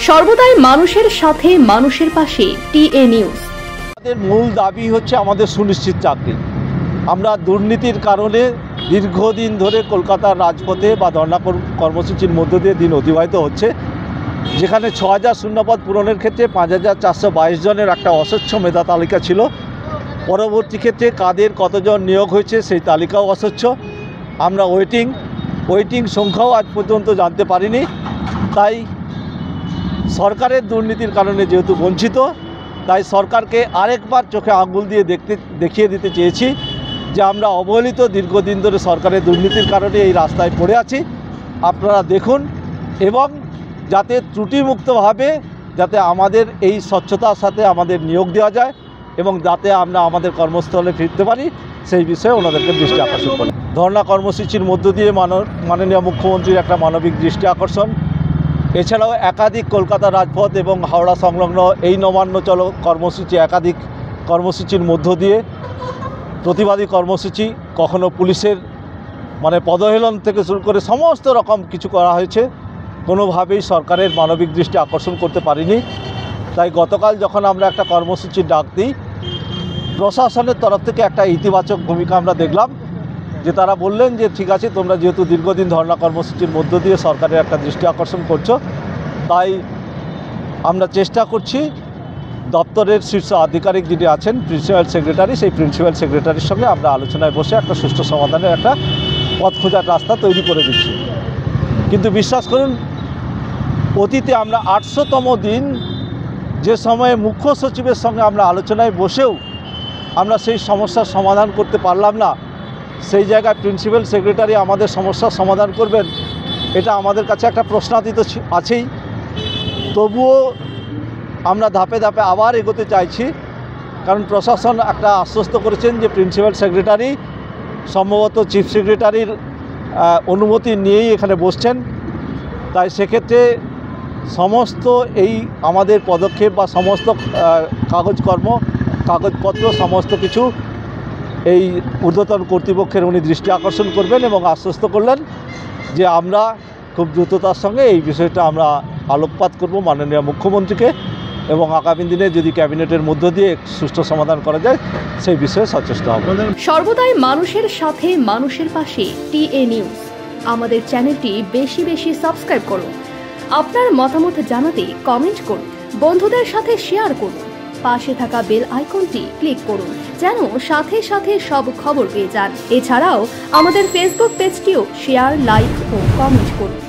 সর্বদাই মানুষের সাথে মানুষের পাশে টিএ নিউজ। আমাদের মূল দাবি হচ্ছে আমাদের সুনিশ্চিত চাকরি। আমরা দুর্নীতির কারণে দীর্ঘদিন ধরে কলকাতার রাজপথে বা ধর্ণা কর্মসূচির মধ্য দিয়ে দিন অতিবাহিত হচ্ছে, যেখানে 6000 শূন্যপদ পূরণের ক্ষেত্রে 5422 জনের একটা অস্বচ্ছ মেধা তালিকা ছিল। পরবর্তী ক্ষেত্রে কাদের কতজন নিয়োগ হয়েছে সেই তালিকাও অস্বচ্ছ। আমরা ওয়েটিং সংখ্যাও আজ পর্যন্ত জানতে পারিনি। তাই সরকারের দুর্নীতির কারণে যেহেতু বঞ্চিত, তাই সরকারকে আরেকবার চোখে আঙুল দিয়ে দেখিয়ে দিতে চেয়েছি যে আমরা অবহেলিত, দীর্ঘদিন ধরে সরকারের দুর্নীতির কারণে এই রাস্তায় পড়ে আছি। আপনারা দেখুন এবং যাতে ত্রুটিমুক্তভাবে যাতে আমাদের এই স্বচ্ছতার সাথে আমাদের নিয়োগ দেওয়া যায় এবং যাতে আমরা আমাদের কর্মস্থলে ফিরতে পারি, সেই বিষয়ে ওনাদেরকে দৃষ্টি আকর্ষণ করি। ধর্ণা কর্মসূচির মধ্য দিয়ে মাননীয় মুখ্যমন্ত্রীর একটা মানবিক দৃষ্টি আকর্ষণ, এছাড়াও একাধিক কলকাতা রাজপথ এবং হাওড়া সংলগ্ন এই নবান্ন চলো কর্মসূচি, একাধিক কর্মসূচির মধ্য দিয়ে প্রতিবাদী কর্মসূচি, কখনো পুলিশের পদহেলন থেকে শুরু করে সমস্ত রকম কিছু করা হয়েছে। কোনোভাবেই সরকারের মানবিক দৃষ্টি আকর্ষণ করতে পারিনি। তাই গতকাল যখন আমরা একটা কর্মসূচির ডাক দিই, প্রশাসনের তরফ থেকে একটা ইতিবাচক ভূমিকা আমরা দেখলাম, যে তারা বললেন যে ঠিক আছে, তোমরা যেহেতু দীর্ঘদিন ধর্ণা কর্মসূচির মধ্য দিয়ে সরকারের একটা দৃষ্টি আকর্ষণ করছো, তাই আমরা চেষ্টা করছি দপ্তরের শীর্ষ আধিকারিক যিনি আছেন প্রিন্সিপাল সেক্রেটারি, সেই প্রিন্সিপাল সেক্রেটারির সঙ্গে আমরা আলোচনায় বসে একটা সুষ্ঠু সমাধানের একটা পথ খোঁজার রাস্তা তৈরি করে দিচ্ছি। কিন্তু বিশ্বাস করুন, অতীতে আমরা 800তম দিন যে সময়ে মুখ্য সচিবের সঙ্গে আমরা আলোচনায় বসেও আমরা সেই সমস্যার সমাধান করতে পারলাম না, সেই জায়গায় প্রিন্সিপাল সেক্রেটারি আমাদের সমস্যার সমাধান করবেন, এটা আমাদের কাছে একটা প্রশ্নাতীত আছেই। তবুও আমরা ধাপে ধাপে আবার এগোতে চাইছি, কারণ প্রশাসন একটা আশ্বস্ত করেছেন যে প্রিন্সিপাল সেক্রেটারি সম্ভবত চিফ সেক্রেটারির অনুমতি নিয়েই এখানে বসছেন। তাই সেক্ষেত্রে সমস্ত এই আমাদের পদক্ষেপ বা সমস্ত কাগজপত্র সমস্ত কিছু এই ঊর্ধ্বতন কর্তৃপক্ষের উনি দৃষ্টি আকর্ষণ করবেন এবং আশ্বস্ত করলেন যে আমরা খুব দ্রুততার সঙ্গে এই বিষয়টা আমরা আলোকপাত করব মাননীয় মুখ্যমন্ত্রীকে, এবং আগামী দিনে যদি ক্যাবিনেটের মধ্য দিয়ে সুষ্ঠু সমাধান করা যায় সেই বিষয়ে সচেষ্ট হব। সর্বদাই মানুষের সাথে মানুষের পাশে টিএ নিউজ। আমাদের চ্যানেলটি বেশি বেশি সাবস্ক্রাইব করুন। আপনার মতামত জানাতে কমেন্ট করুন, বন্ধুদের সাথে শেয়ার করুন, পাশে থাকা বেল আইকনটি ক্লিক করুন যেন সাথে সাথে সব খবর পেয়ে যান। এছাড়াও আমাদের ফেসবুক পেজটিও শেয়ার, লাইক ও কমেন্ট করুন।